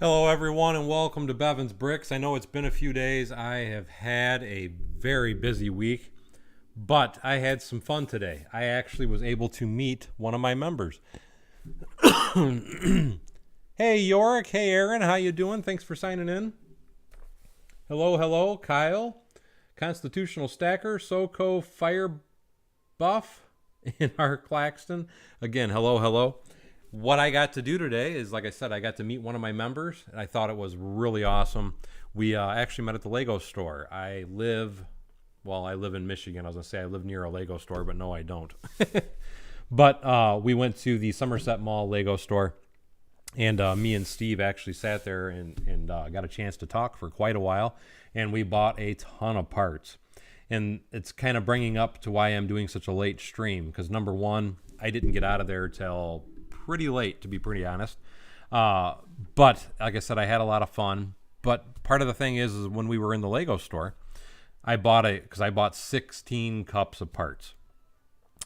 Hello everyone and welcome to Bevins Bricks. I know it's been a few days. I have had a very busy week, but I had some fun today. I actually was able to meet one of my members. Hey Yorick, hey Aaron, how you doing? Thanks for signing in. Hello, Kyle, Constitutional Stacker, SoCo Fire Buff in our Claxton. Again, hello. What I got to do today is, like I said, I got to meet one of my members, and I thought it was really awesome. We actually met at the Lego store. I live in Michigan. I was going to say I live near a Lego store, but no, I don't. But we went to the Somerset Mall Lego store, and me and Steve actually sat there and got a chance to talk for quite a while, and we bought a ton of parts. And it's kind of bringing up to why I'm doing such a late stream, because number one, I didn't get out of there till pretty late, to be pretty honest. But like I said, I had a lot of fun. But part of the thing is when we were in the Lego store, I bought 16 cups of parts.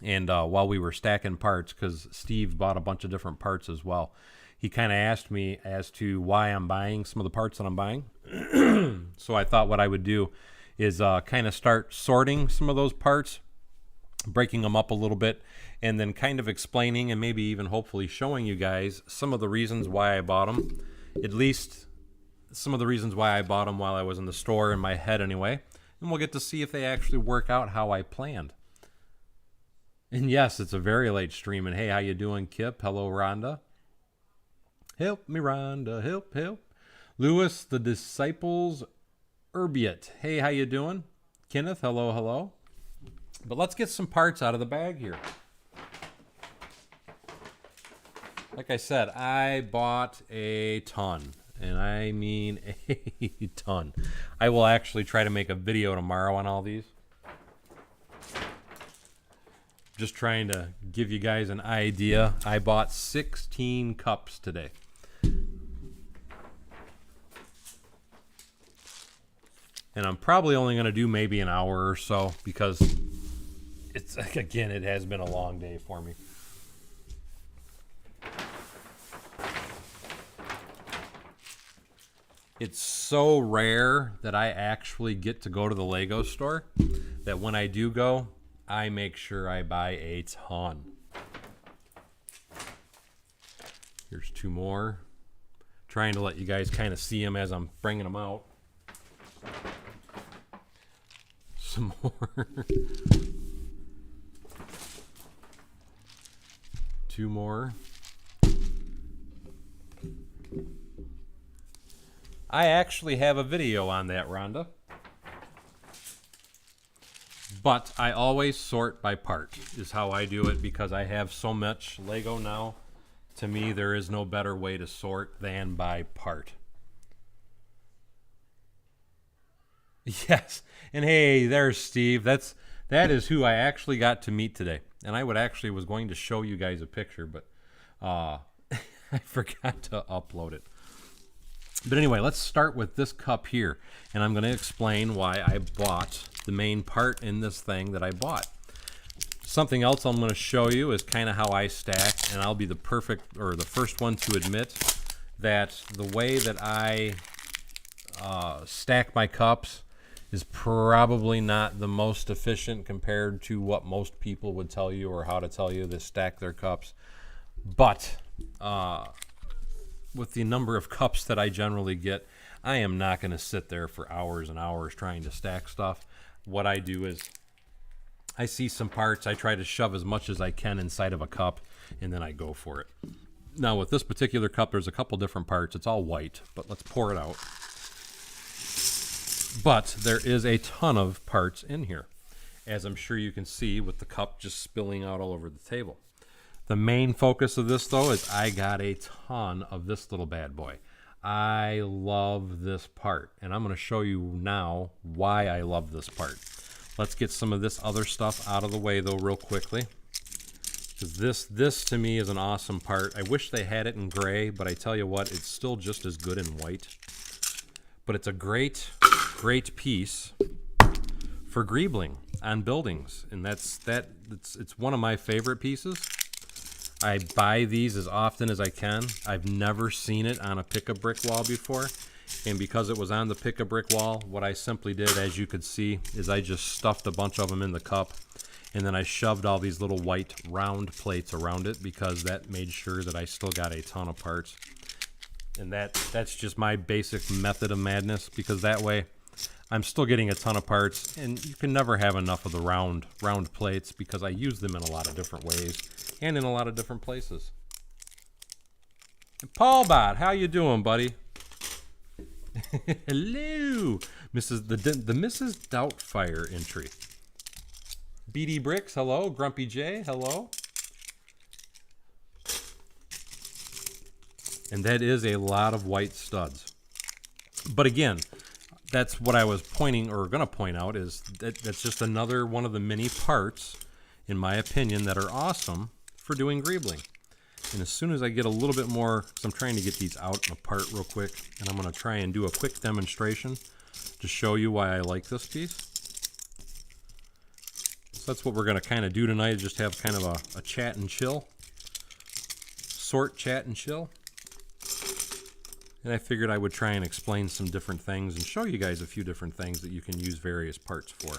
And while we were stacking parts, because Steve bought a bunch of different parts as well, he kind of asked me as to why I'm buying some of the parts that I'm buying. So I thought what I would do is kind of start sorting some of those parts, breaking them up a little bit, and then kind of explaining and maybe even hopefully showing you guys some of the reasons why I bought them. At least some of the reasons why I bought them while I was in the store, in my head anyway. And we'll get to see if they actually work out how I planned. And yes, it's a very late stream. And hey, how you doing, Kip? Hello, Rhonda. Help me, Rhonda. Help. Lewis, the Disciples Herbiot. Hey, how you doing? Kenneth, hello. But let's get some parts out of the bag here. Like I said, I bought a ton, and I mean a ton. I will actually try to make a video tomorrow on all these. Just trying to give you guys an idea. I bought 16 cups today. And I'm probably only going to do maybe an hour or so because it has been a long day for me. It's so rare that I actually get to go to the Lego store that when I do go, I make sure I buy a ton. Here's two more. Trying to let you guys kind of see them as I'm bringing them out. Some more. Two more. I actually have a video on that, Rhonda. But I always sort by part, is how I do it, because I have so much Lego now. To me, there is no better way to sort than by part. Yes, and hey, there's Steve. That is who I actually got to meet today. And I was going to show you guys a picture, but I forgot to upload it. But anyway, let's start with this cup here, and I'm going to explain why I bought the main part in this thing that I bought. Something else I'm going to show you is kind of how I stack, and I'll be the first one to admit that the way that I stack my cups is probably not the most efficient compared to what most people would tell you or how to tell you to stack their cups. But with the number of cups that I generally get, I am not going to sit there for hours and hours trying to stack stuff. What I do is I see some parts, I try to shove as much as I can inside of a cup, and then I go for it. Now with this particular cup, there's a couple different parts. It's all white, but let's pour it out. But there is a ton of parts in here, as I'm sure you can see with the cup just spilling out all over the table. The main focus of this, though, is I got a ton of this little bad boy. I love this part, and I'm going to show you now why I love this part. Let's get some of this other stuff out of the way, though, real quickly. Because this to me is an awesome part. I wish they had it in gray, but I tell you what, it's still just as good in white. But it's a great piece for greebling on buildings, and it's one of my favorite pieces. I buy these as often as I can. I've never seen it on a pick-a-brick wall before. And because it was on the pick-a-brick wall, what I simply did, as you could see, is I just stuffed a bunch of them in the cup. And then I shoved all these little white round plates around it because that made sure that I still got a ton of parts. And that's just my basic method of madness, because that way I'm still getting a ton of parts, and you can never have enough of the round plates because I use them in a lot of different ways and in a lot of different places. And Paul Bot, how you doing, buddy? Hello, the Mrs. Doubtfire entry. BD Bricks, hello. Grumpy J, hello. And that is a lot of white studs. But again, that's what I was pointing, or going to point out, is that's just another one of the many parts, in my opinion, that are awesome for doing greebling. And as soon as I get a little bit more, because I'm trying to get these out and apart real quick, and I'm going to try and do a quick demonstration to show you why I like this piece. So that's what we're going to kind of do tonight, is just have kind of a chat and chill. Sort, chat, and chill. And I figured I would try and explain some different things and show you guys a few different things that you can use various parts for.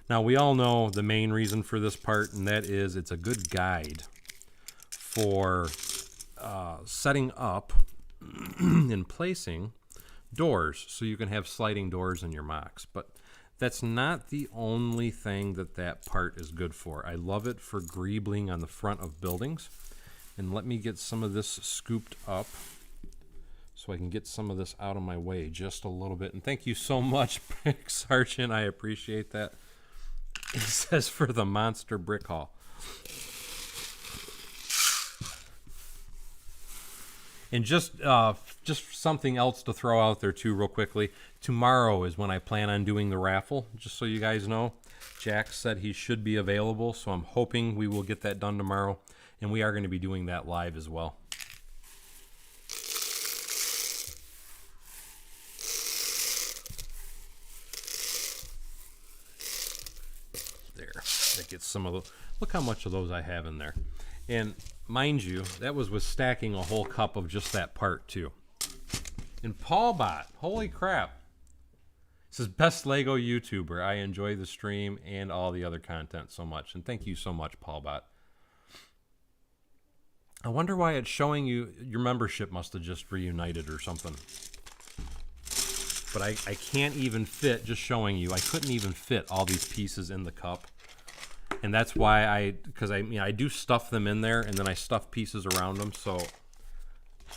Now, we all know the main reason for this part, and that is it's a good guide for setting up and placing doors so you can have sliding doors in your mocks. But that's not the only thing that part is good for. I love it for greebling on the front of buildings. And let me get some of this scooped up so I can get some of this out of my way just a little bit. And thank you so much, Brick Sergeant. I appreciate that. It says for the Monster Brick Hall. And just something else to throw out there too real quickly. Tomorrow is when I plan on doing the raffle, just so you guys know. Jack said he should be available, so I'm hoping we will get that done tomorrow. And we are going to be doing that live as well. That gets some of those. Look how much of those I have in there. And mind you, that was with stacking a whole cup of just that part too. And Paul Bot, holy crap. This is best Lego YouTuber. I enjoy the stream and all the other content so much. And thank you so much, Paul Bot. I wonder why it's showing you your membership must have just reunited or something. But I can't even fit, just showing you, I couldn't even fit all these pieces in the cup. And that's why because I do stuff them in there, and then I stuff pieces around them. So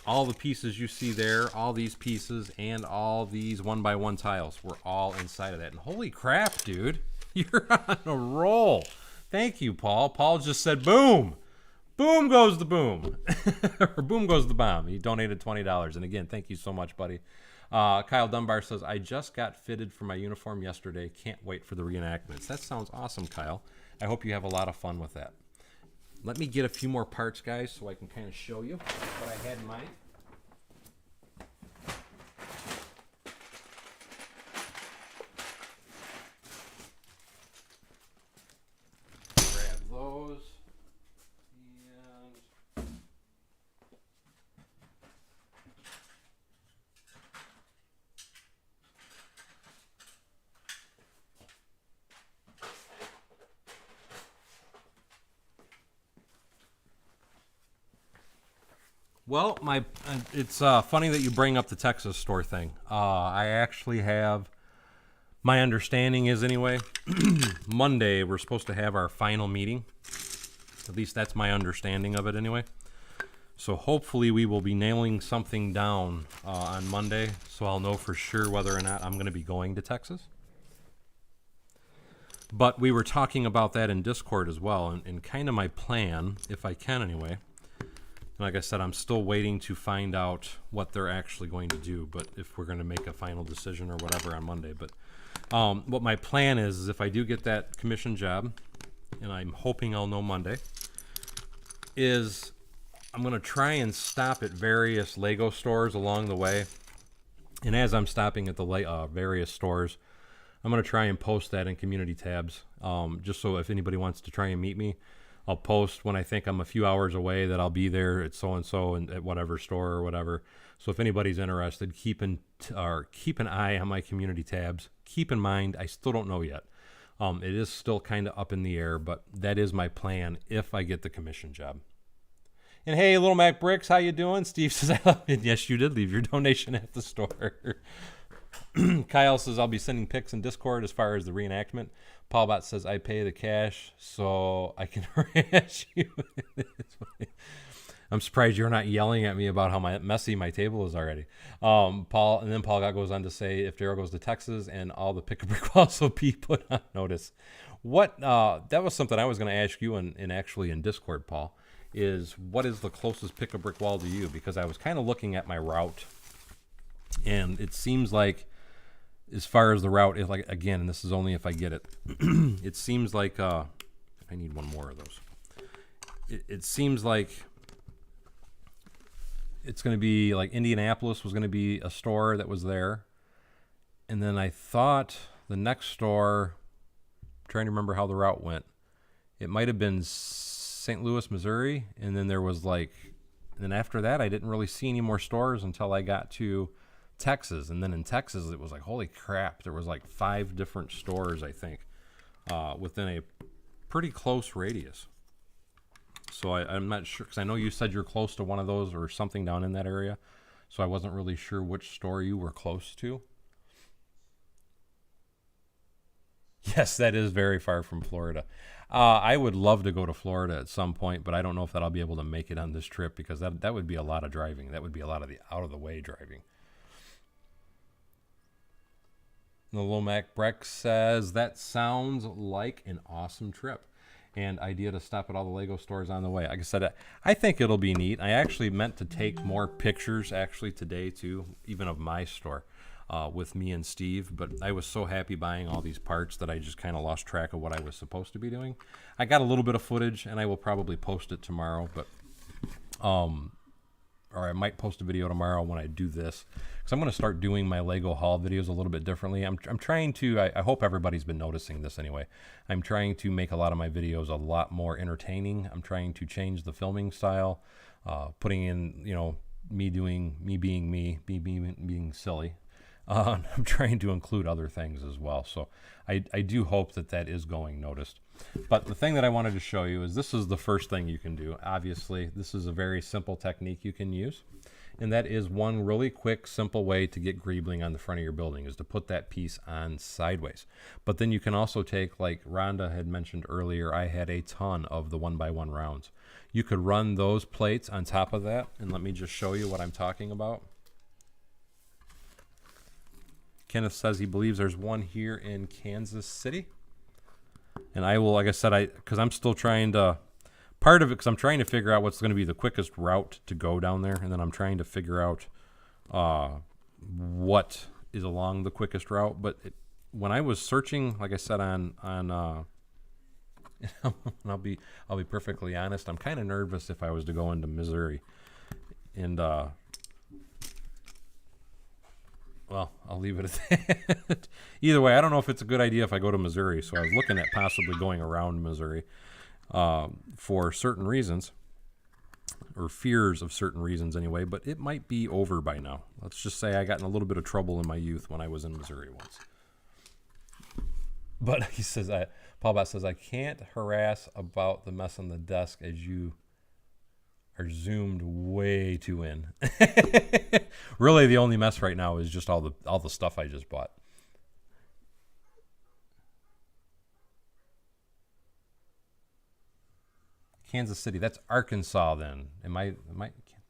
all the pieces you see there, all these pieces, and all these 1x1 tiles were all inside of that. And holy crap, dude, you're on a roll. Thank you, Paul. Paul just said, boom. Boom goes the boom. Or boom goes the bomb. He donated $20. And again, thank you so much, buddy. Kyle Dunbar says, I just got fitted for my uniform yesterday. Can't wait for the reenactments. That sounds awesome, Kyle. I hope you have a lot of fun with that. Let me get a few more parts, guys, so I can kind of show you what I had in mind. Grab those. Well, it's funny that you bring up the Texas store thing. I actually have, my understanding is anyway, Monday we're supposed to have our final meeting. At least that's my understanding of it anyway. So hopefully we will be nailing something down on Monday, so I'll know for sure whether or not I'm going to be going to Texas. But we were talking about that in Discord as well, and kind of my plan, if I can anyway. Like I said, I'm still waiting to find out what they're actually going to do, but if we're going to make a final decision or whatever on Monday. But what my plan is if I do get that commission job, and I'm hoping I'll know Monday, is I'm going to try and stop at various Lego stores along the way. And as I'm stopping at the various stores, I'm going to try and post that in community tabs, just so if anybody wants to try and meet me, I'll post when I think I'm a few hours away that I'll be there at so-and-so and at whatever store or whatever. So if anybody's interested, keep an eye on my community tabs. Keep in mind, I still don't know yet. It is still kind of up in the air, but that is my plan if I get the commission job. And hey, Little Mac Bricks, how you doing? Steve says, I love it. Yes, you did leave your donation at the store. Kyle says, I'll be sending pics in Discord as far as the reenactment. Paulbot says, I pay the cash so I can harass you. I'm surprised you're not yelling at me about how messy my table is already. Paul goes on to say, if Daryl goes to Texas and all the pick-a-brick walls will be put on notice. That was something I was going to ask you in Discord, Paul, is what is the closest pick-a-brick wall to you? Because I was kind of looking at my route, and it seems like, as far as the route is, like, again, and this is only if I get it, it seems like, I need one more of those. It seems like it's going to be like Indianapolis was going to be a store that was there. And then I thought the next store, I'm trying to remember how the route went. It might have been St. Louis, Missouri. And then then after that, I didn't really see any more stores until I got to Texas. And then in Texas, it was like, holy crap. There was like 5 different stores, I think, within a pretty close radius. So I'm not sure, because I know you said you're close to one of those or something down in that area. So I wasn't really sure which store you were close to. Yes, that is very far from Florida. I would love to go to Florida at some point, but I don't know if that I'll be able to make it on this trip, because that would be a lot of driving. That would be a lot of the out-of-the-way driving. The Lomac Breck says, that sounds like an awesome trip. And idea to stop at all the Lego stores on the way. Like I said, I think it'll be neat. I actually meant to take more pictures actually today too, even of my store with me and Steve. But I was so happy buying all these parts that I just kind of lost track of what I was supposed to be doing. I got a little bit of footage, and I will probably post it tomorrow. But or I might post a video tomorrow when I do this, because I'm going to start doing my Lego haul videos a little bit differently. I'm trying to, I hope everybody's been noticing this anyway. I'm trying to make a lot of my videos a lot more entertaining. I'm trying to change the filming style, putting in, me being silly. I'm trying to include other things as well. So I do hope that is going noticed. But the thing that I wanted to show you is this is the first thing you can do. Obviously, this is a very simple technique you can use. And that is one really quick, simple way to get greebling on the front of your building, is to put that piece on sideways. But then you can also take, like Rhonda had mentioned earlier, I had a ton of the 1x1 rounds. You could run those plates on top of that. And let me just show you what I'm talking about. Kenneth says he believes there's one here in Kansas City. And I will, like I said, because I'm still trying to, part of it, because I'm trying to figure out what's going to be the quickest route to go down there. And then I'm trying to figure out what is along the quickest route. But when I was searching, like I said, on I'll be perfectly honest, I'm kind of nervous if I was to go into Missouri. And, well, I'll leave it at that. Either way, I don't know if it's a good idea if I go to Missouri. So I was looking at possibly going around Missouri for certain reasons, or fears of certain reasons anyway, but it might be over by now. Let's just say I got in a little bit of trouble in my youth when I was in Missouri once. But he says, Paul Bass says, I can't harass about the mess on the desk as you are zoomed way too in. Really, the only mess right now is just all the stuff I just bought. Kansas City, that's Arkansas then.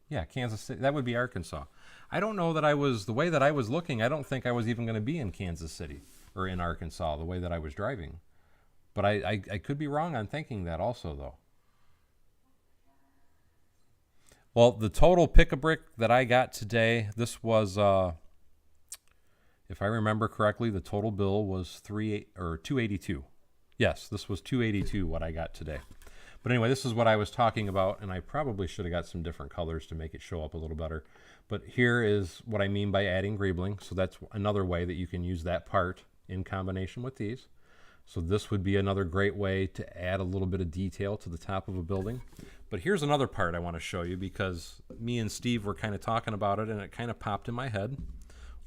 Yeah, Kansas City, that would be Arkansas. I don't know that the way that I was looking, I don't think I was even going to be in Kansas City or in Arkansas the way that I was driving. But I could be wrong on thinking that also, though. Well, the total pick-a-brick that I got today, this was, if I remember correctly, the total bill was $282. Yes, this was $282 what I got today. But anyway, this is what I was talking about, and I probably should have got some different colors to make it show up a little better. But here is what I mean by adding greebling. So that's another way that you can use that part in combination with these. So this would be another great way to add a little bit of detail to the top of a building. But here's another part I want to show you, because me and Steve were kind of talking about it and it kind of popped in my head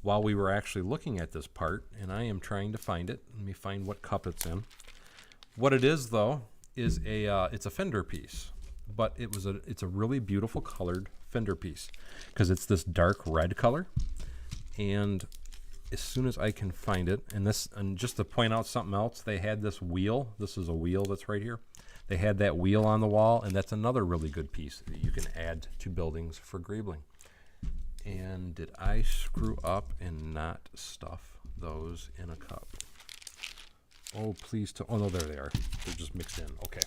while we were actually looking at this part, and I am trying to find it. Let me find what cup it's in. What it is, though, is it's a fender piece, but it's a really beautiful colored fender piece because it's this dark red color. And as soon as I can find it, and just to point out something else, they had this wheel. This is a wheel that's right here. They had that wheel on the wall, and that's another really good piece that you can add to buildings for greebling. And did I screw up and not stuff those in a cup? Oh, please. Oh, no, there they are. They're just mixed in. Okay.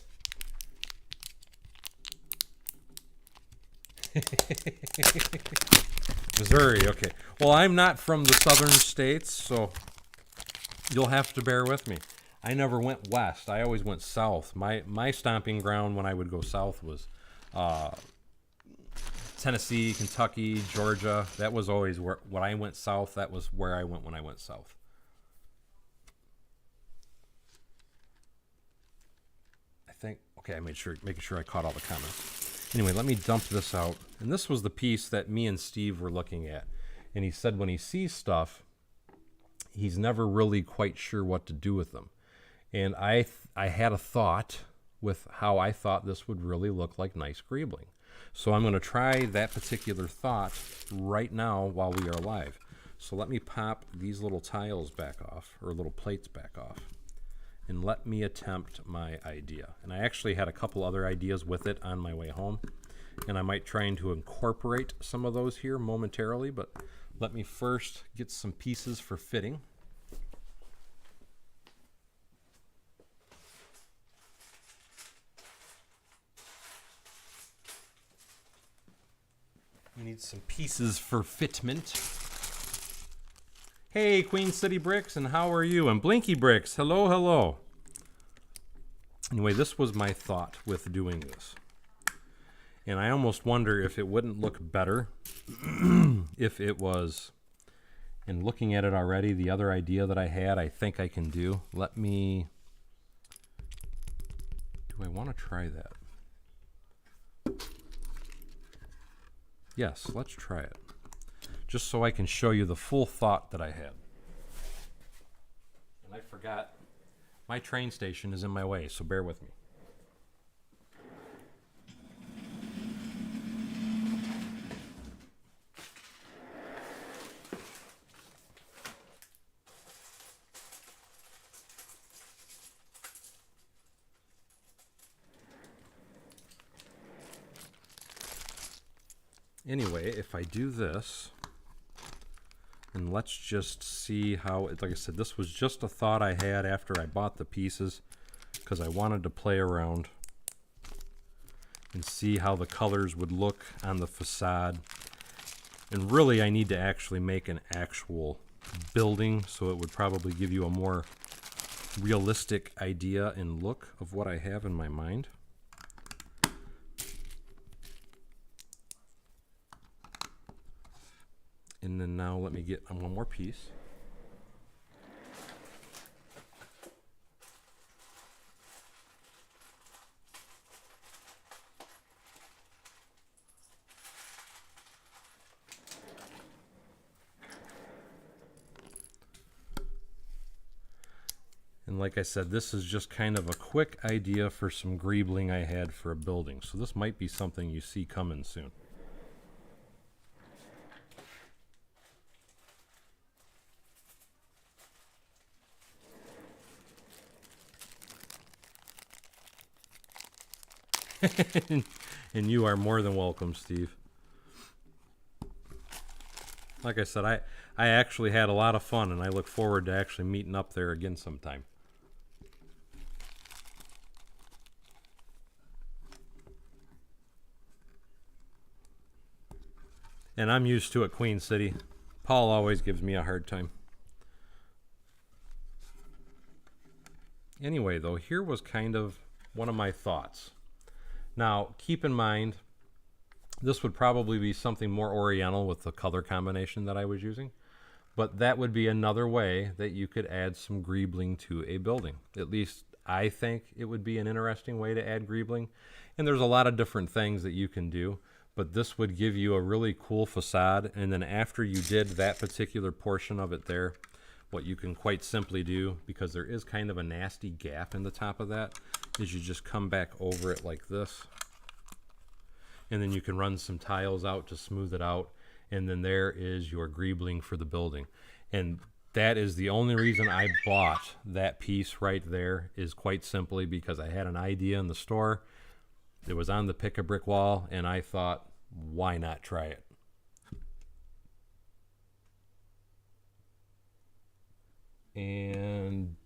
Missouri. Okay. Well, I'm not from the southern states, so you'll have to bear with me. I never went west. I always went south. My stomping ground when I would go south was Tennessee, Kentucky, Georgia. That was always where, when I went south, that was where I went when I went south. I think, okay, making sure I caught all the comments. Anyway, let me dump this out. And this was the piece that me and Steve were looking at. And he said when he sees stuff, he's never really quite sure what to do with them. And I had a thought with how I thought this would really look like nice greebling. So I'm going to try that particular thought right now while we are live. So let me pop these little tiles back off, or little plates back off, and let me attempt my idea. And I actually had a couple other ideas with it on my way home, and I might try to incorporate some of those here momentarily, but let me first get some pieces for fitting. We need some pieces for fitment. Hey, Queen City Bricks, and how are you? And Blinky Bricks, hello, hello. Anyway, this was my thought with doing this. And I almost wonder if it wouldn't look better if it was, and looking at it already, the other idea that I had, I think I can do. Do I want to try that? Yes, let's try it. Just so I can show you the full thought that I had. And I forgot, my train station is in my way, so bear with me. Anyway, if I do this, and let's just see how, like I said, this was just a thought I had after I bought the pieces, because I wanted to play around and see how the colors would look on the facade. And really, I need to actually make an actual building, so it would probably give you a more realistic idea and look of what I have in my mind. And then now let me get one more piece. And like I said, this is just kind of a quick idea for some greebling I had for a building. So this might be something you see coming soon. And you are more than welcome, Steve. Like I said, I actually had a lot of fun, and I look forward to actually meeting up there again sometime. And I'm used to it, Queen City. Paul always gives me a hard time. Anyway, though, here was kind of one of my thoughts. Now, keep in mind, this would probably be something more oriental with the color combination that I was using. But that would be another way that you could add some greebling to a building. At least I think it would be an interesting way to add greebling. And there's a lot of different things that you can do, but this would give you a really cool facade. And then after you did that particular portion of it there, what you can quite simply do, because there is kind of a nasty gap in the top of that, is you just come back over it like this. And then you can run some tiles out to smooth it out. And then there is your greebling for the building. And that is the only reason I bought that piece right there, is quite simply because I had an idea in the store. It was on the pick a brick wall, and I thought, why not try it? And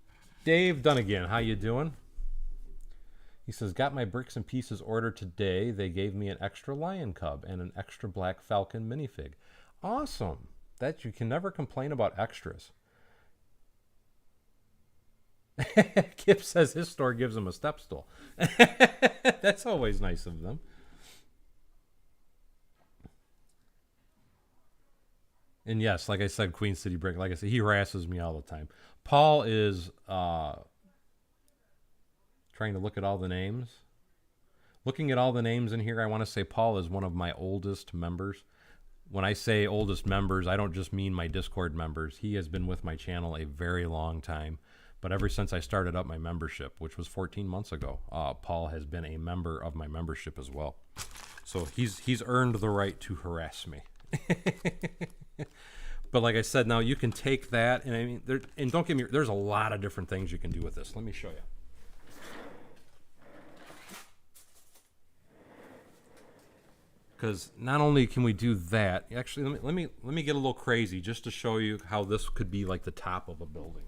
Dave Dunnigan, how you doing? He says, got my bricks and pieces ordered today. They gave me an extra lion cub and an extra black falcon minifig. Awesome. That you can never complain about extras. Kip says his store gives him a step stool. That's always nice of them. And yes, like I said, Queen City Brick, like I said, he harasses me all the time. Paul is trying to look at all the names. Looking at all the names in here, I want to say Paul is one of my oldest members. When I say oldest members, I don't just mean my Discord members. He has been with my channel a very long time. But ever since I started up my membership, which was 14 months ago, Paul has been a member of my membership as well. So he's earned the right to harass me. But like I said, now you can take that, and I mean, and don't get me, there's a lot of different things you can do with this. Let me show you. Because not only can we do that, actually, let me get a little crazy just to show you how this could be like the top of a building.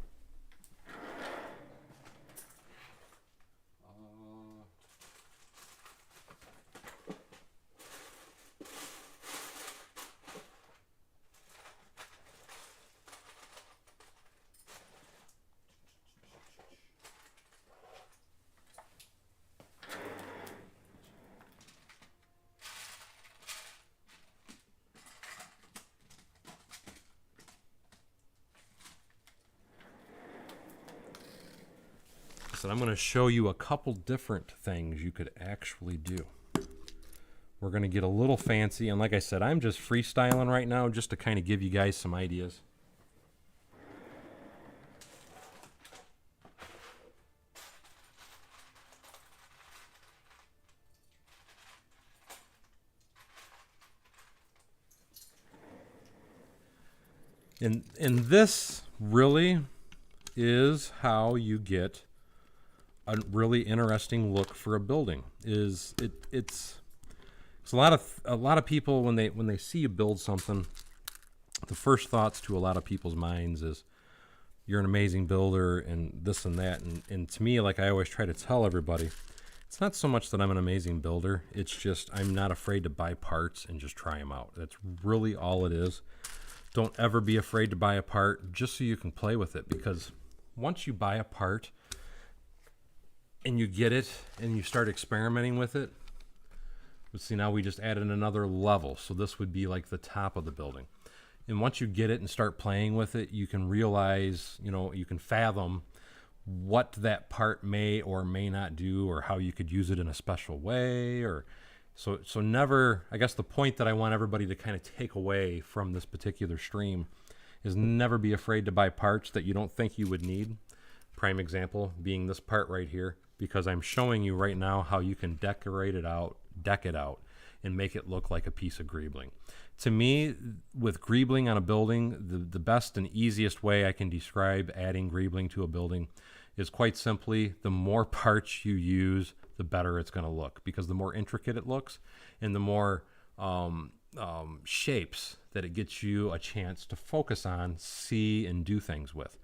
So I'm going to show you a couple different things you could actually do. We're going to get a little fancy, and like I said, I'm just freestyling right now just to kind of give you guys some ideas. And this really is how you get a really interesting look for a building. It's a lot of people when they see you build something, the first thoughts to a lot of people's minds is you're an amazing builder and this and that, and to me, like I always try to tell everybody, it's not so much that I'm an amazing builder, it's just I'm not afraid to buy parts and just try them out. That's really all it is. Don't ever be afraid to buy a part just so you can play with it, because once you buy a part and you get it and you start experimenting with it, but see, now we just added another level. So this would be like the top of the building. And once you get it and start playing with it, you can realize, you can fathom what that part may or may not do, or how you could use it in a special way. Or so never, I guess the point that I want everybody to kind of take away from this particular stream is never be afraid to buy parts that you don't think you would need. Prime example being this part right here, because I'm showing you right now how you can deck it out, and make it look like a piece of greebling. To me, with greebling on a building, the best and easiest way I can describe adding greebling to a building is quite simply, the more parts you use, the better it's going to look, because the more intricate it looks and the more shapes that it gets you a chance to focus on, see, and do things with.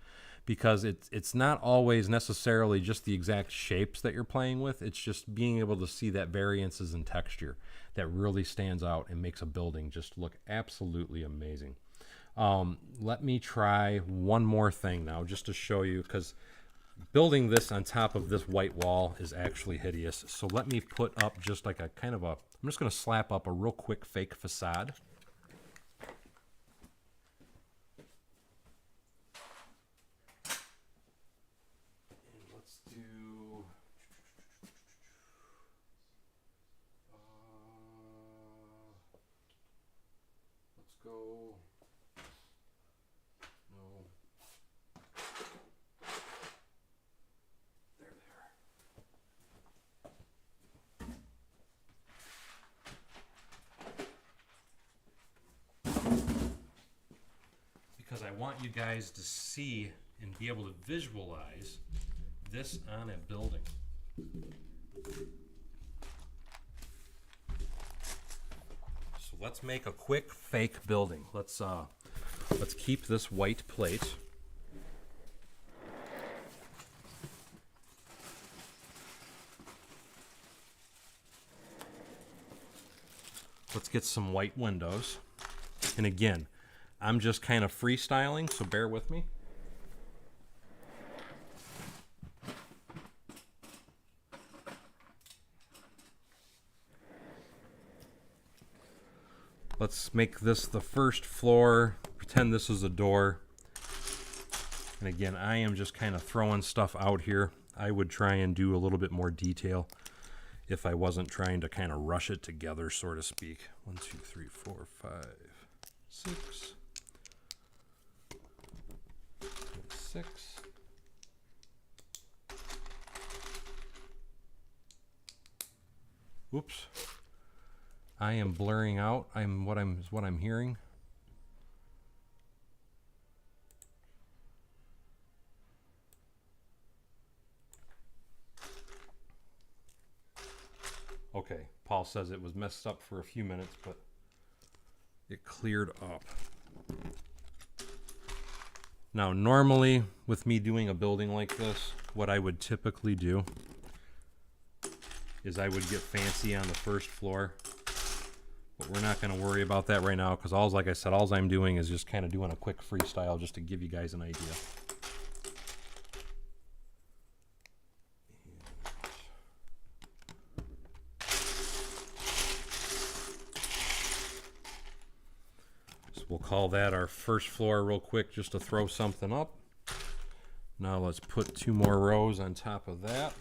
Because it's not always necessarily just the exact shapes that you're playing with. It's just being able to see that variances in texture that really stands out and makes a building just look absolutely amazing. Let me try one more thing now just to show you, because building this on top of this white wall is actually hideous. So let me put up just like a kind of I'm just going to slap up a real quick fake facade. want you guys to see and be able to visualize this on a building. So let's make a quick fake building. Let's keep this white plate. Let's get some white windows. And again, I'm just kind of freestyling, so bear with me. Let's make this the first floor. Pretend this is a door. And again, I am just kind of throwing stuff out here. I would try and do a little bit more detail if I wasn't trying to kind of rush it together, so to speak. 1, 2, 3, 4, 5, 6. 6. Oops. I am blurring out. What I'm hearing. Okay, Paul says it was messed up for a few minutes, but it cleared up. Now, normally, with me doing a building like this, what I would typically do is I would get fancy on the first floor. But we're not going to worry about that right now, because like I said, all I'm doing is just kind of doing a quick freestyle just to give you guys an idea. So we'll call that our first floor real quick just to throw something up. Now let's put 2 more rows on top of that.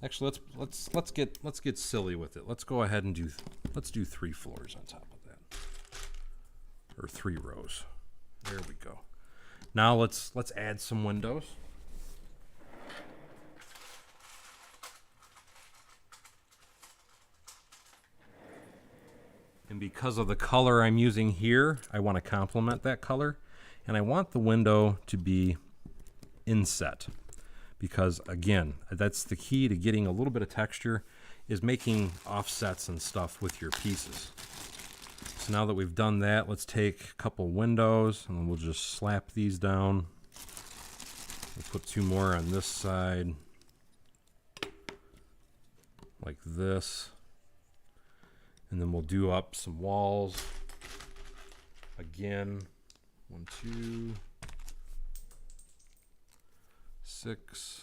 Actually, let's get silly with it. Let's go ahead and do 3 floors on top of that, or 3 rows. There we go. Now let's add some windows. And because of the color I'm using here, I want to complement that color, and I want the window to be inset. Because again, that's the key to getting a little bit of texture, is making offsets and stuff with your pieces. So now that we've done that, let's take a couple windows and we'll just slap these down. We'll put 2 more on this side, like this. And then we'll do up some walls. Again, 1, 2, 6.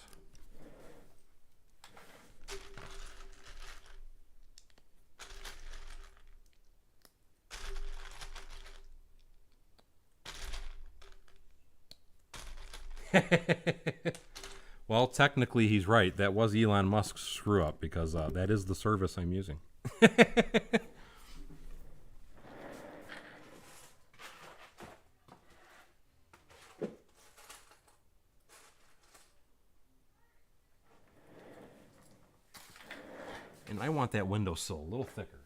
Well, technically he's right. That was Elon Musk's screw up, because that is the service I'm using. And I want that windowsill a little thicker.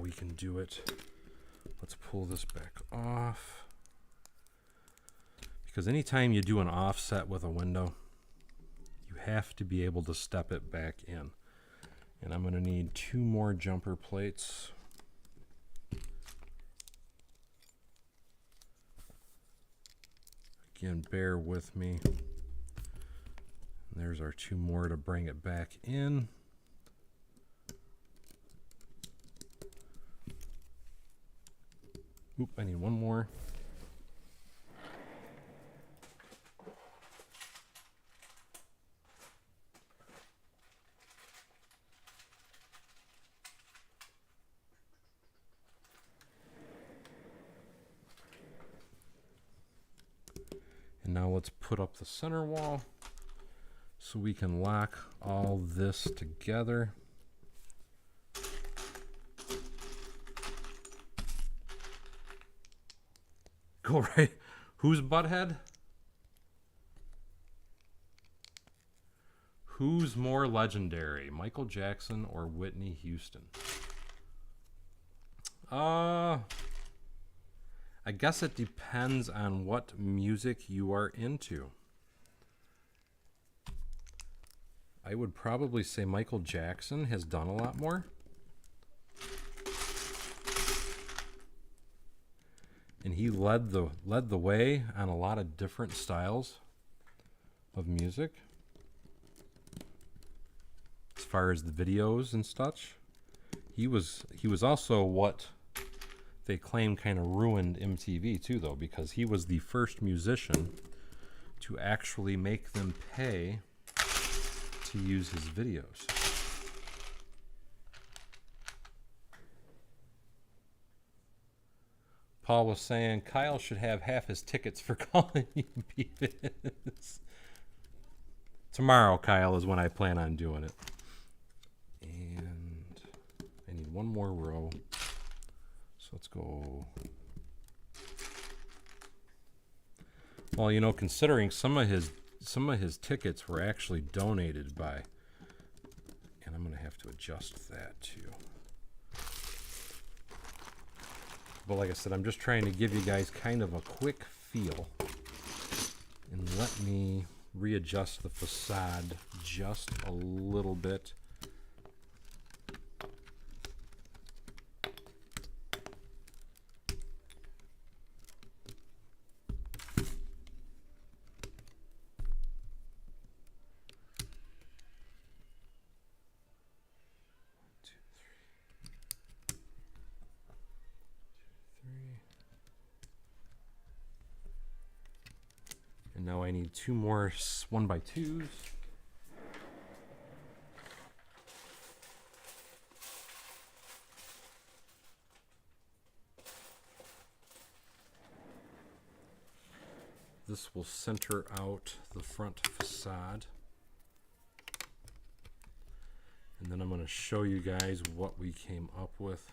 we can do it. Let's pull this back off. Because anytime you do an offset with a window, you have to be able to step it back in. And I'm going to need 2 more jumper plates. Again, bear with me. There's our 2 more to bring it back in. Oop, I need 1 more. And now let's put up the center wall so we can lock all this together. Go right. Who's butthead? Who's more legendary, Michael Jackson or Whitney Houston? I guess it depends on what music you are into. I would probably say Michael Jackson has done a lot more. And he led the way on a lot of different styles of music. As far as the videos and such. He was also what they claim kind of ruined MTV too, though, because he was the first musician to actually make them pay to use his videos. Paul was saying Kyle should have half his tickets for calling you Bevins. Tomorrow, Kyle, is when I plan on doing it. And I need 1 more row. So let's go. Well, you know, considering some of his tickets were actually donated by, and I'm going to have to adjust that too. But like I said, I'm just trying to give you guys kind of a quick feel. And let me readjust the facade just a little bit. Now I need 2 more 1x2s. This will center out the front facade. And then I'm going to show you guys what we came up with.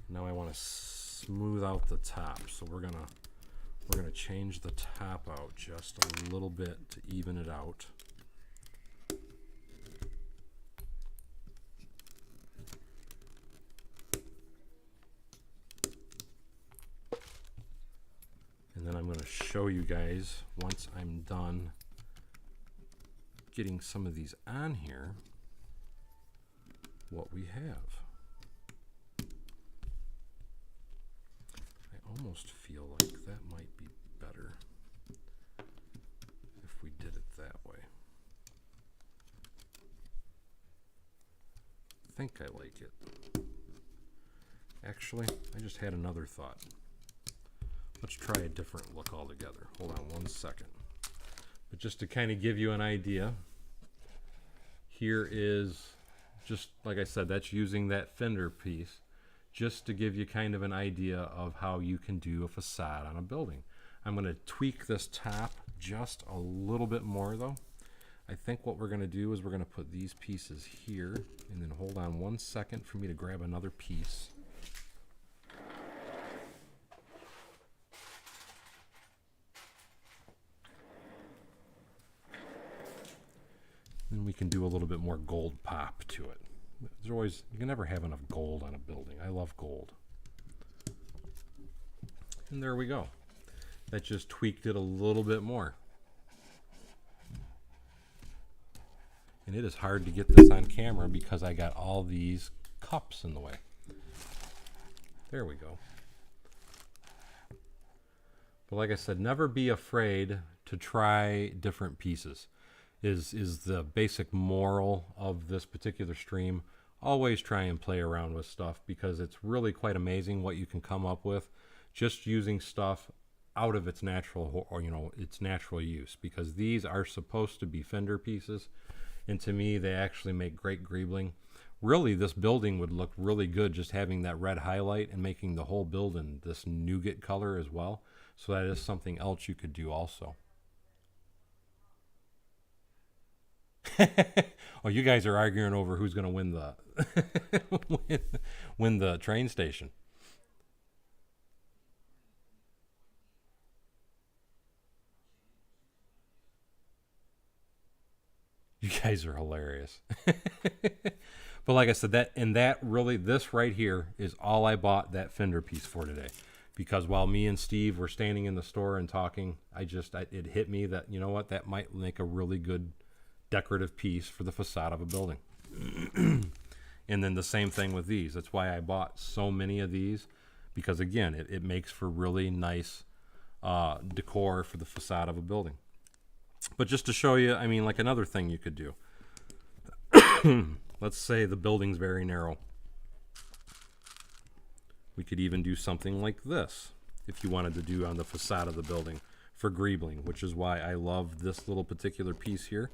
Now I want to smooth out the top, so we're gonna change the top out just a little bit to even it out. And then I'm going to show you guys once I'm done getting some of these on here what we have. Almost feel like that might be better if we did it that way. I think I like it. Actually, I just had another thought. Let's try a different look altogether. Hold on 1 second. But just to kind of give you an idea, here is, just like I said, that's using that fender piece. Just to give you kind of an idea of how you can do a facade on a building. I'm going to tweak this top just a little bit more though. I think what we're going to do is we're going to put these pieces here, and then hold on 1 second for me to grab another piece. Then we can do a little bit more gold pop to it. There's always, you can never have enough gold on a building. I love gold. And there we go. That just tweaked it a little bit more. And it is hard to get this on camera because I got all these cups in the way. There we go. But like I said, never be afraid to try different pieces. Is the basic moral of this particular stream. Always try and play around with stuff because it's really quite amazing what you can come up with just using stuff out of its natural, or its natural use, because these are supposed to be fender pieces, and to me they actually make great greebling. Really, this building would look really good just having that red highlight and making the whole building this nougat color as well. So that is something else you could do also. Oh, you guys are arguing over who's going to win the win the train station. You guys are hilarious. But like I said, this right here is all I bought that fender piece for today. Because while me and Steve were standing in the store and talking, it hit me that, you know what, that might make a really good decorative piece for the facade of a building. And then the same thing with these. That's why I bought so many of these, because again, it makes for really nice decor for the facade of a building. But just to show you, I mean, like another thing you could do. Let's say the building's very narrow. We could even do something like this if you wanted to do on the facade of the building for greebling, which is why I love this little particular piece here.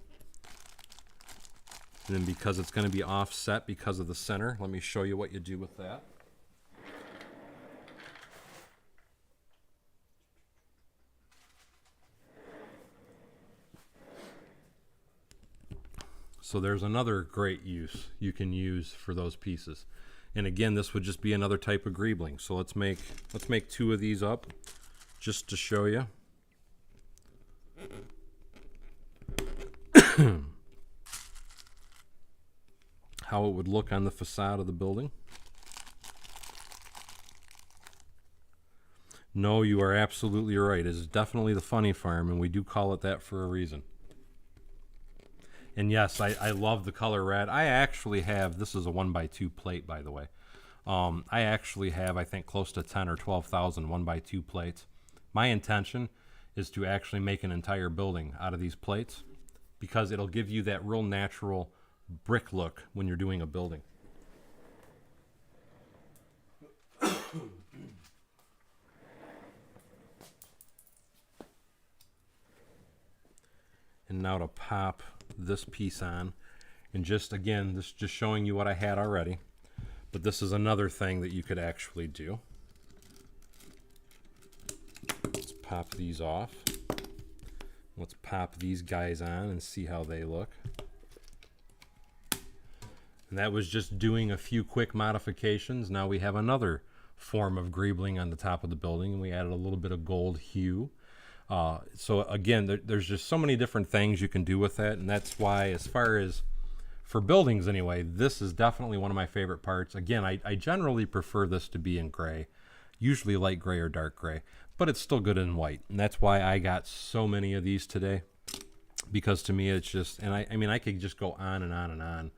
And then because it's going to be offset because of the center, let me show you what you do with that. So there's another great use you can use for those pieces. And again, this would just be another type of greebling. So let's make 2 of these up just to show you. How it would look on the facade of the building. No, you are absolutely right. It is definitely the funny farm, and we do call it that for a reason. And yes, I love the color red. I actually have, this is a 1x2 plate, by the way. I actually have, I think, close to 10 or 12,000 1x2 plates. My intention is to actually make an entire building out of these plates because it'll give you that real natural brick look when you're doing a building. And now to pop this piece on, and just again, this is just showing you what I had already, but this is another thing that you could actually do. Let's pop these off. Let's pop these guys on and see how they look. And that was just doing a few quick modifications. Now we have another form of greebling on the top of the building, and we added a little bit of gold hue. So again, there's just so many different things you can do with that, and that's why, as far as for buildings anyway, this is definitely one of my favorite parts. Again, I generally prefer this to be in gray, usually light gray or dark gray, but it's still good in white, and that's why I got so many of these today, because to me it's just, and I mean I could just go on and on and on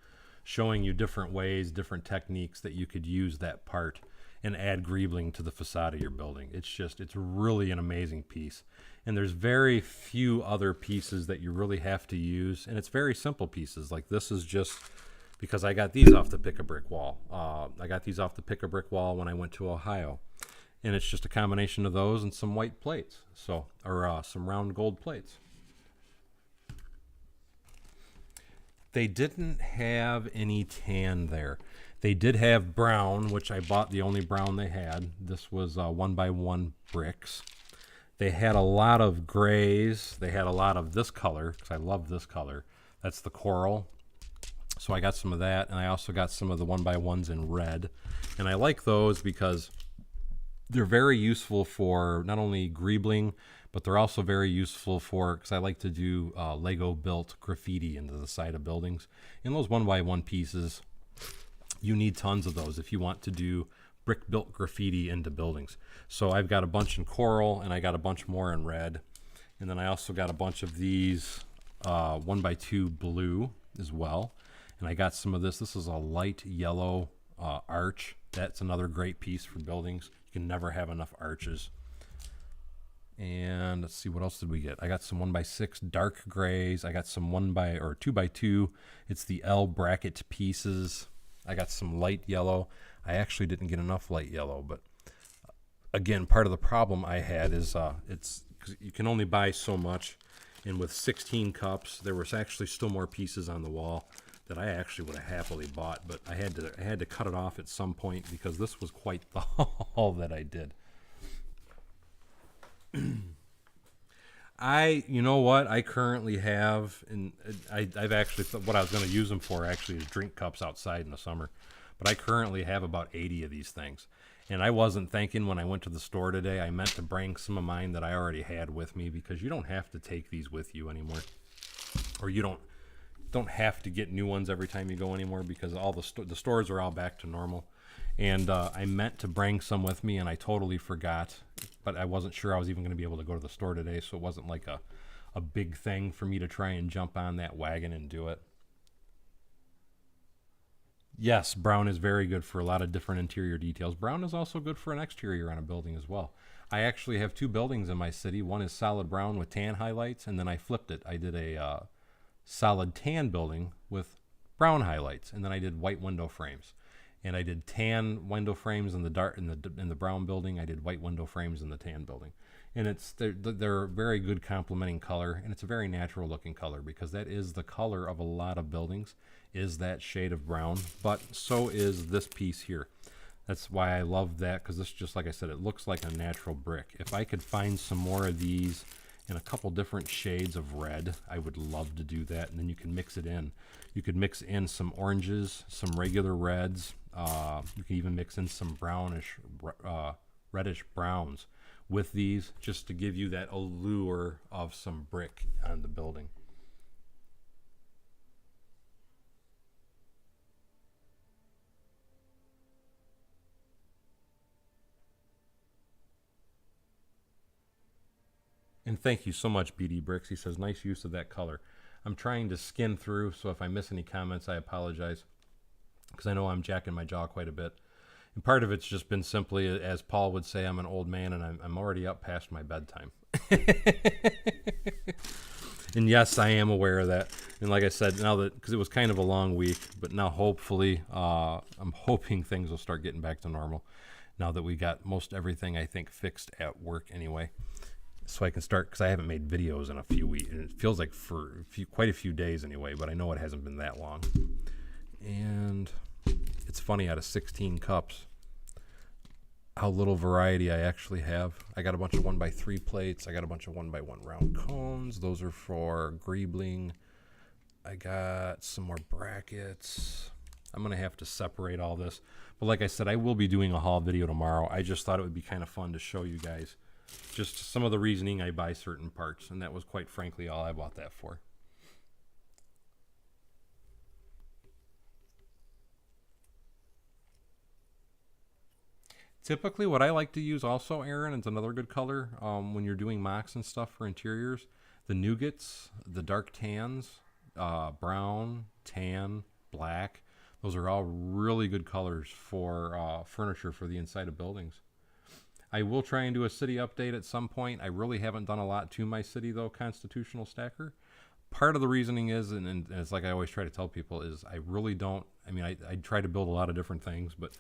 showing you different ways, different techniques that you could use that part and add greebling to the facade of your building. It's really an amazing piece. And there's very few other pieces that you really have to use. And it's very simple pieces. Like this is just because I got these off the Pick-a-Brick wall. I got these off the Pick-a-Brick wall when I went to Ohio. And it's just a combination of those and some white plates. Or some round gold plates. They didn't have any tan there. They did have brown, which I bought the only brown they had. This was 1x1 bricks. They had a lot of grays. They had a lot of this color, because I love this color. That's the coral. So I got some of that, and I also got some of the 1x1s in red. And I like those because they're very useful for not only greebling, but they're also very useful for, because I like to do Lego built graffiti into the side of buildings. And those 1x1 pieces You need tons of those if you want to do brick built graffiti into buildings. So I've got a bunch in coral, and I got a bunch more in red. And then I also got a bunch of these 1x2 blue as well. And I got some of this. This is a light yellow arch. That's another great piece for buildings. You can never have enough arches. And let's see, what else did we get? I got some 1x6 dark grays. I got some 2x2. It's the L bracket pieces. I got some light yellow. I actually didn't get enough light yellow, but again, part of the problem I had is it's 'cause you can only buy so much. And with 16 cups, there was actually still more pieces on the wall that I actually would have happily bought, but I had to cut it off at some point because this was quite the haul that I did. You know what I currently have, and I've actually what I was going to use them for actually is drink cups outside in the summer, but I currently have about 80 of these things. And I wasn't thinking when I went to the store today, I meant to bring some of mine that I already had with me, because you don't have to take these with you anymore, or you don't have to get new ones every time you go anymore, because all the stores are all back to normal. And I meant to bring some with me, and I totally forgot, but I wasn't sure I was even going to be able to go to the store today, so it wasn't like a big thing for me to try and jump on that wagon and do it. Yes, brown is very good for a lot of different interior details. Brown is also good for an exterior on a building as well. I actually have two buildings in my city. One is solid brown with tan highlights, and then I flipped it. I did a solid tan building with brown highlights, and then I did white window frames. And I did tan window frames in the brown building. I did white window frames in the tan building. And they're very good complementing color, and it's a very natural looking color, because that is the color of a lot of buildings, is that shade of brown. But so is this piece here. That's why I love that, because this, just like I said, it looks like a natural brick. If I could find some more of these in a couple different shades of red, I would love to do that. And then you can mix it in. You could mix in some oranges, some regular reds. You can even mix in some brownish, reddish browns with these, just to give you that allure of some brick on the building. And thank you so much, BD Bricks. He says, nice use of that color. I'm trying to skim through, so if I miss any comments, I apologize, because I know I'm jacking my jaw quite a bit. And part of it's just been simply, as Paul would say, I'm an old man, and I'm already up past my bedtime. And yes, I am aware of that. And like I said, now that, because it was kind of a long week, but now hopefully, I'm hoping things will start getting back to normal now that we got most everything, I think, fixed at work anyway. So I can start, because I haven't made videos in a few weeks, and it feels like for quite a few days anyway, but I know it hasn't been that long. And it's funny, out of 16 cups, how little variety I actually have. I got a bunch of 1x3 plates. I got a bunch of 1x1 round cones. Those are for greebling. I got some more brackets. I'm going to have to separate all this. But like I said, I will be doing a haul video tomorrow. I just thought it would be kind of fun to show you guys just some of the reasoning I buy certain parts. And that was, quite frankly, all I bought that for. Typically, what I like to use also, Aaron, it's another good color when you're doing mocks and stuff for interiors, the nougats, the dark tans, brown, tan, black. Those are all really good colors for furniture for the inside of buildings. I will try and do a city update at some point. I really haven't done a lot to my city, though, Constitutional Stacker. Part of the reasoning is, and it's like I always try to tell people, is I really don't, I mean, I try to build a lot of different things, but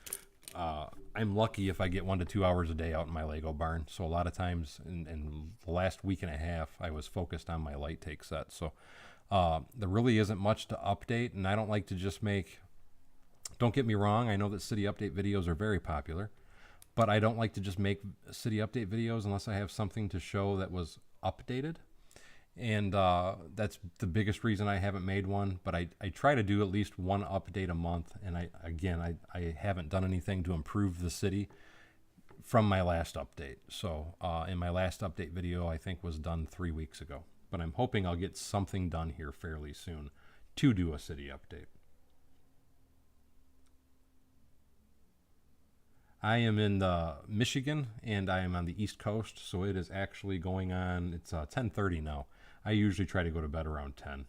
I'm lucky if I get 1 to 2 hours a day out in my Lego barn. So a lot of times in the last week and a half, I was focused on my lightake set. So there really isn't much to update, and I don't like to just make, don't get me wrong, I know that city update videos are very popular, but I don't like to just make city update videos unless I have something to show that was updated. And that's the biggest reason I haven't made one, but I try to do at least one update a month. And I haven't done anything to improve the city from my last update. So in my last update video, I think was done 3 weeks ago, but I'm hoping I'll get something done here fairly soon to do a city update. I am in Michigan, and I am on the East Coast, so it is actually going on. It's 10:30 now. I usually try to go to bed around 10.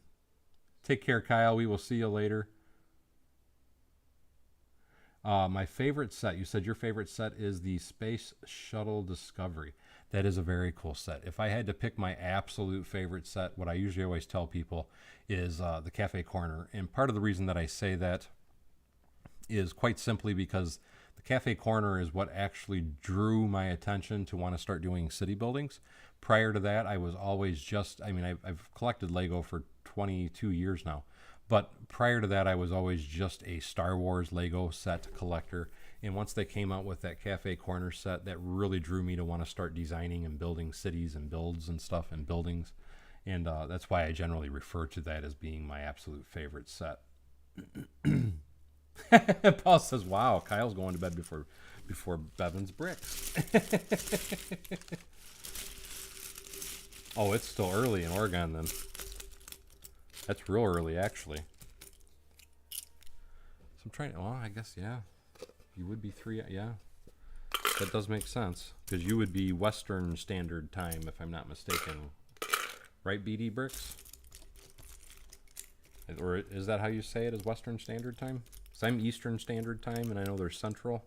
Take care, Kyle. We will see you later. My favorite set, you said your favorite set is the Space Shuttle Discovery. That is a very cool set. If I had to pick my absolute favorite set, what I usually always tell people is the Cafe Corner. And part of the reason that I say that is quite simply because the Cafe Corner is what actually drew my attention to want to start doing city buildings. Prior to that, I was always just, I've collected Lego for 22 years now. But prior to that, I was always just a Star Wars Lego set collector. And once they came out with that Cafe Corner set, that really drew me to want to start designing and building cities and builds and stuff and buildings. And that's why I generally refer to that as being my absolute favorite set. Paul says, wow, Kyle's going to bed before Bevins bricks. Oh, it's still early in Oregon then. That's real early, actually. So I'm trying to, well, I guess, yeah. You would be 3, yeah. That does make sense. Because you would be Western Standard Time, if I'm not mistaken. Right, BD Bricks? Or is that how you say it, is Western Standard Time? So I'm Eastern Standard Time, and I know there's Central.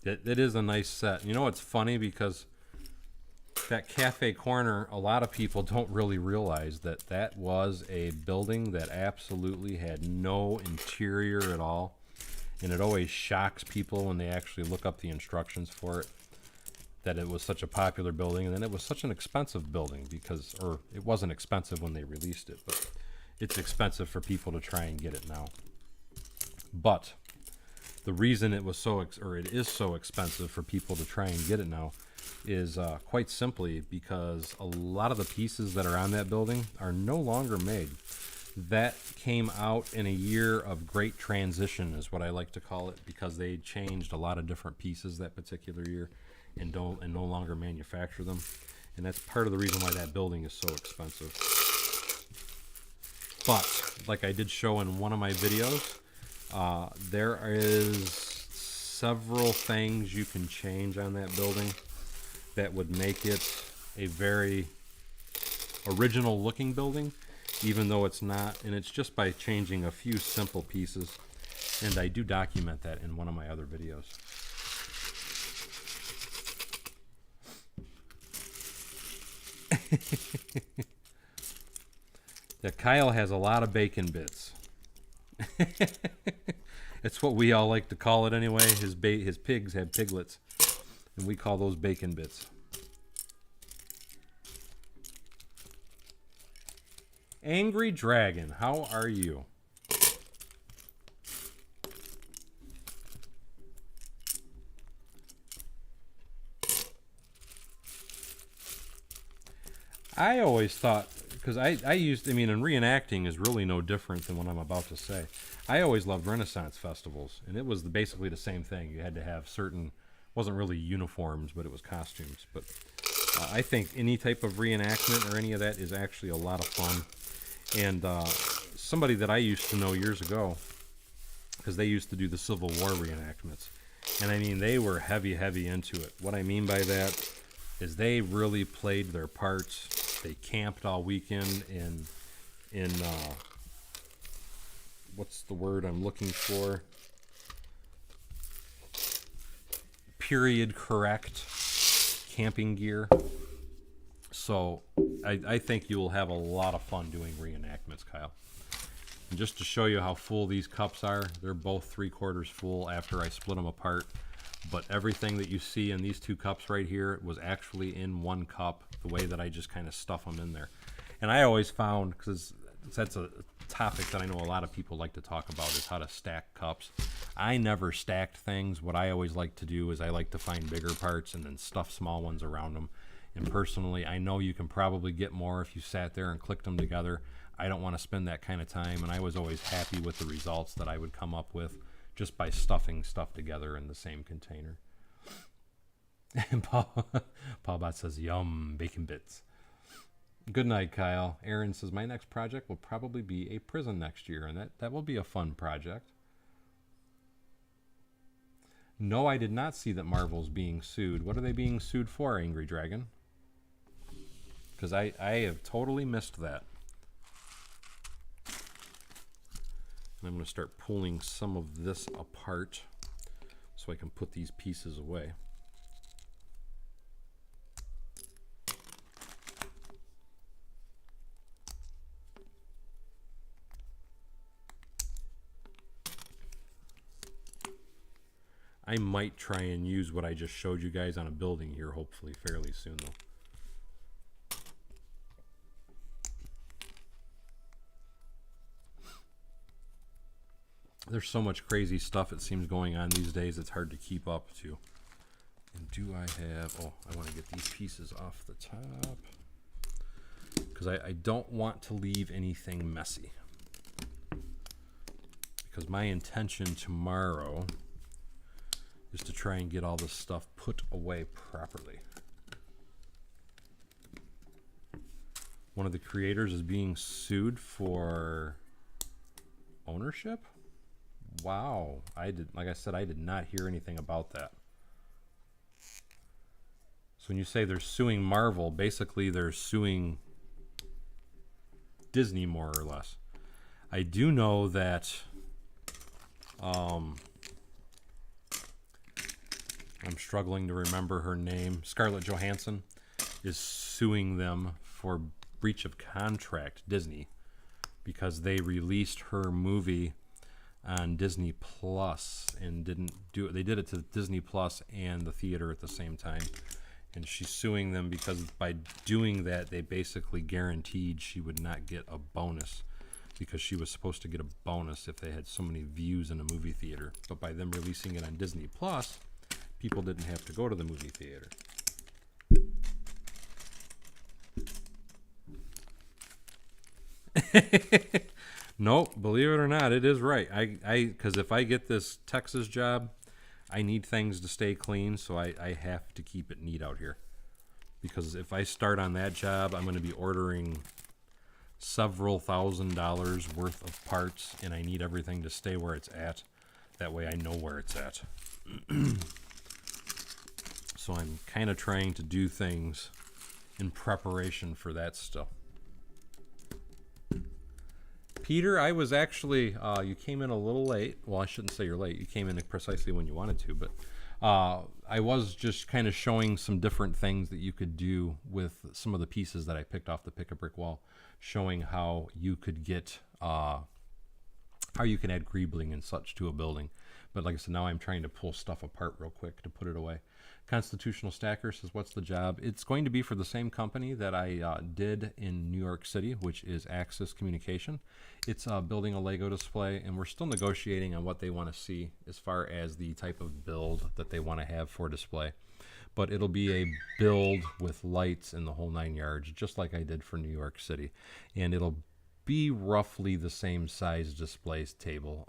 It is a nice set. You know what's funny? Because that Cafe Corner, a lot of people don't really realize that that was a building that absolutely had no interior at all. And it always shocks people when they actually look up the instructions for it, that it was such a popular building. And then it was such an expensive building because, or it wasn't expensive when they released it, but it's expensive for people to try and get it now. But the reason it was it is so expensive for people to try and get it now is quite simply because a lot of the pieces that are on that building are no longer made. That came out in a year of great transition, is what I like to call it, because they changed a lot of different pieces that particular year and no longer manufacture them. And that's part of the reason why that building is so expensive. But like I did show in one of my videos, there is several things you can change on that building that would make it a very original looking building, even though it's not, and it's just by changing a few simple pieces. And I do document that in one of my other videos. Yeah, Kyle has a lot of bacon bits. It's what we all like to call it anyway. His pigs have piglets, and we call those bacon bits. Angry Dragon, how are you? I always thought, because and reenacting is really no different than what I'm about to say. I always loved Renaissance festivals, and it was basically the same thing. You had to have certain, wasn't really uniforms, but it was costumes. But I think any type of reenactment or any of that is actually a lot of fun. And somebody that I used to know years ago, because they used to do the Civil War reenactments, and I mean, they were heavy into it. What I mean by that is they really played their parts. They camped all weekend in what's the word I'm looking for? Period correct camping gear. So I think you will have a lot of fun doing reenactments, Kyle. And just to show you how full these cups are, they're both 3/4 full after I split them apart. But everything that you see in these 2 cups right here was actually in 1 cup, the way that I just kind of stuff them in there. And I always found, because that's a topic that I know a lot of people like to talk about, is how to stack cups. I never stacked things. What I always like to do is I like to find bigger parts and then stuff small ones around them. And personally, I know you can probably get more if you sat there and clicked them together. I don't want to spend that kind of time, and I was always happy with the results that I would come up with just by stuffing stuff together in the same container. And Paul Bot says, yum, bacon bits. Good night, Kyle. Aaron says, my next project will probably be a prison next year, and that will be a fun project. No, I did not see that Marvel's being sued. What are they being sued for, Angry Dragon? Because I have totally missed that. And I'm going to start pulling some of this apart so I can put these pieces away. I might try and use what I just showed you guys on a building here, hopefully fairly soon, though. There's so much crazy stuff, it seems, going on these days, it's hard to keep up to. And do I have... Oh, I want to get these pieces off the top. Because I don't want to leave anything messy. Because my intention tomorrow is to try and get all this stuff put away properly. One of the creators is being sued for ownership? Wow. Like I said, I did not hear anything about that. So when you say they're suing Marvel, basically they're suing Disney more or less. I do know that I'm struggling to remember her name. Scarlett Johansson is suing them for breach of contract, Disney, because they released her movie on Disney Plus and didn't do it. They did it to Disney Plus and the theater at the same time. And she's suing them because by doing that, they basically guaranteed she would not get a bonus, because she was supposed to get a bonus if they had so many views in a movie theater. But by them releasing it on Disney Plus, people didn't have to go to the movie theater. Nope, believe it or not, it is right. Because if I get this Texas job, I need things to stay clean, so I have to keep it neat out here. Because if I start on that job, I'm going to be ordering several $1,000s worth of parts, and I need everything to stay where it's at. That way I know where it's at. So I'm kind of trying to do things in preparation for that stuff. Peter, I was actually, you came in a little late. Well, I shouldn't say you're late. You came in precisely when you wanted to, but I was just kind of showing some different things that you could do with some of the pieces that I picked off the Pick-a-Brick wall, showing how you could get, how you can add greebling and such to a building. But like I said, now I'm trying to pull stuff apart real quick to put it away. Constitutional Stacker says, what's the job? It's going to be for the same company that I did in New York City, which is Axis Communication. It's building a Lego display, and we're still negotiating on what they want to see as far as the type of build that they want to have for display. But it'll be a build with lights and the whole 9 yards, just like I did for New York City. And it'll be roughly the same size display table.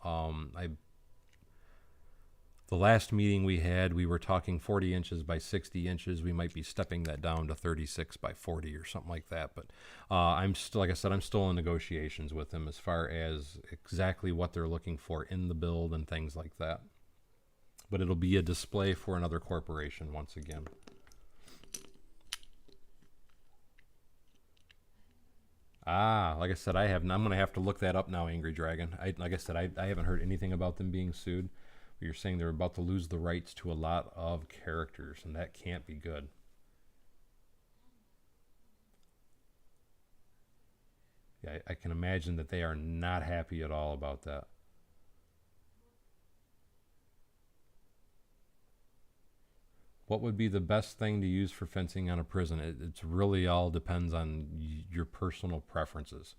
The last meeting we had, we were talking 40 inches by 60 inches. We might be stepping that down to 36 by 40 or something like that. But I'm still, like I said, I'm still in negotiations with them as far as exactly what they're looking for in the build and things like that. But it'll be a display for another corporation once again. Like I said, I'm going to have to look that up now, Angry Dragon. Like I said, I haven't heard anything about them being sued. You're saying they're about to lose the rights to a lot of characters, and that can't be good. Yeah, I can imagine that they are not happy at all about that. What would be the best thing to use for fencing on a prison? It's really all depends on your personal preferences.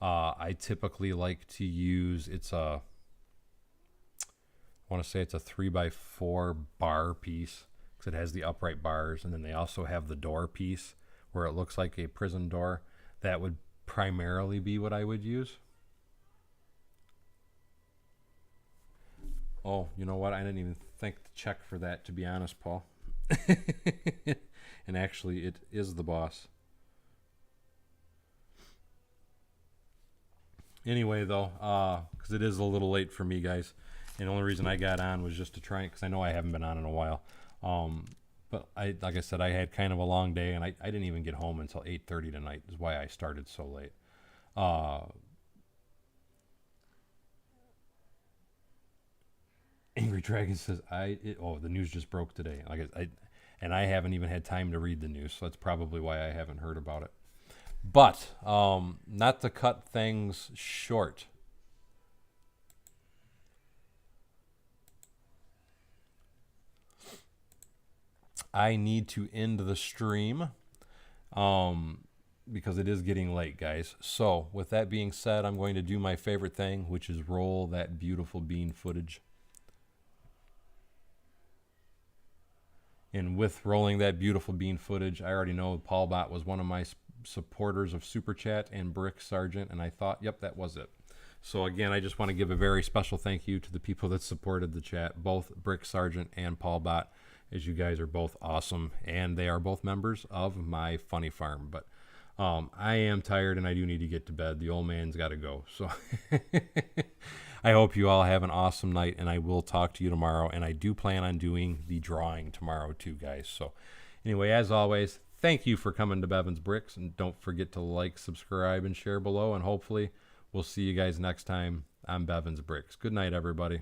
I typically like to use, I want to say it's a 3x4 bar piece because it has the upright bars, and then they also have the door piece where it looks like a prison door. That would primarily be what I would use. Oh, you know what? I didn't even think to check for that, to be honest, Paul. And actually, it is the boss. Anyway, though, because it is a little late for me, guys, and the only reason I got on was just to try, because I know I haven't been on in a while. But like I said, I had kind of a long day, and I didn't even get home until 8:30 tonight. Is why I started so late. Uh, Angry Dragon says, the news just broke today. And I haven't even had time to read the news, so that's probably why I haven't heard about it. But not to cut things short, I need to end the stream because it is getting late, guys. So, with that being said, I'm going to do my favorite thing, which is roll that beautiful bean footage. And with rolling that beautiful bean footage, I already know Paul Bot was one of my supporters of Super Chat and Brick Sargent, and I thought, yep, that was it. So again, I just want to give a very special thank you to the people that supported the chat, both Brick Sargent and Paul Bot, as you guys are both awesome, and they are both members of my funny farm. But I am tired, and I do need to get to bed. The old man's got to go. So I hope you all have an awesome night, and I will talk to you tomorrow. And I do plan on doing the drawing tomorrow too, guys. So anyway, as always, thank you for coming to Bevins Bricks, and don't forget to like, subscribe, and share below. And hopefully we'll see you guys next time on Bevins Bricks. Good night, everybody.